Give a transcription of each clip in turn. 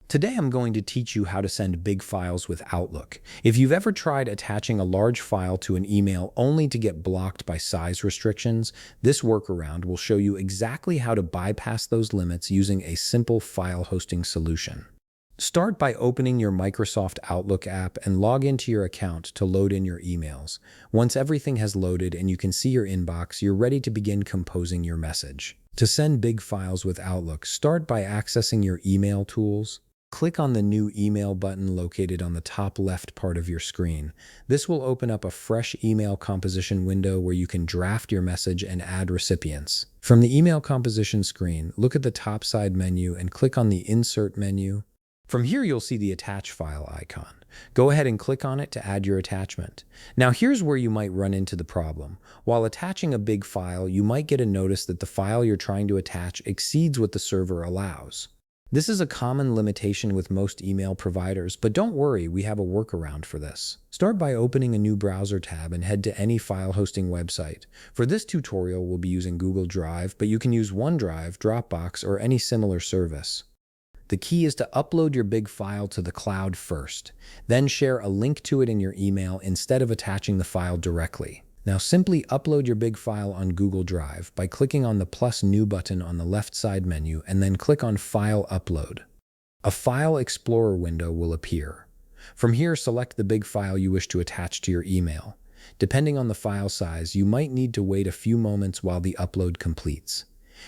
Today I'm going to teach you how to send big files with Outlook. If you've ever tried attaching a large file to an email only to get blocked by size restrictions, this workaround will show you exactly how to bypass those limits using a simple file hosting solution. Start by opening your Microsoft Outlook app and log into your account to load in your emails. Once everything has loaded and you can see your inbox, you're ready to begin composing your message. To send big files with Outlook, start by accessing your email tools. Click on the New Email button located on the top left part of your screen. This will open up a fresh email composition window where you can draft your message and add recipients. From the email composition screen, look at the top side menu and click on the Insert menu. From here, you'll see the Attach File icon. Go ahead and click on it to add your attachment. Now, here's where you might run into the problem. While attaching a big file, you might get a notice that the file you're trying to attach exceeds what the server allows. This is a common limitation with most email providers, but don't worry, we have a workaround for this. Start by opening a new browser tab and head to any file hosting website. For this tutorial, we'll be using Google Drive, but you can use OneDrive, Dropbox, or any similar service. The key is to upload your big file to the cloud first, then share a link to it in your email instead of attaching the file directly. Now simply upload your big file on Google Drive by clicking on the plus new button on the left side menu and then click on File Upload. A File Explorer window will appear. From here, select the big file you wish to attach to your email. Depending on the file size, you might need to wait a few moments while the upload completes.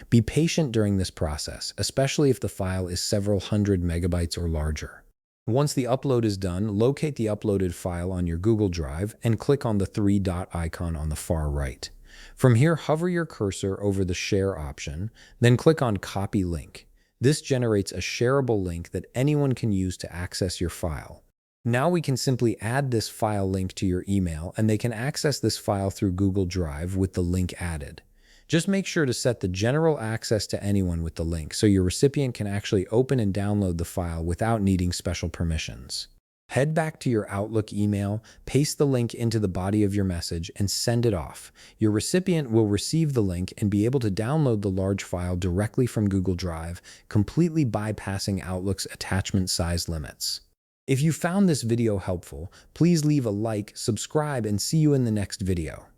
Be patient during this process, especially if the file is several hundred megabytes or larger. Once the upload is done, locate the uploaded file on your Google Drive and click on the three-dot icon on the far right. From here, hover your cursor over the Share option, then click on Copy Link. This generates a shareable link that anyone can use to access your file. Now we can simply add this file link to your email, and they can access this file through Google Drive with the link added. Just make sure to set the general access to anyone with the link so your recipient can actually open and download the file without needing special permissions. Head back to your Outlook email, paste the link into the body of your message, and send it off. Your recipient will receive the link and be able to download the large file directly from Google Drive, completely bypassing Outlook's attachment size limits. If you found this video helpful, please leave a like, subscribe, and see you in the next video.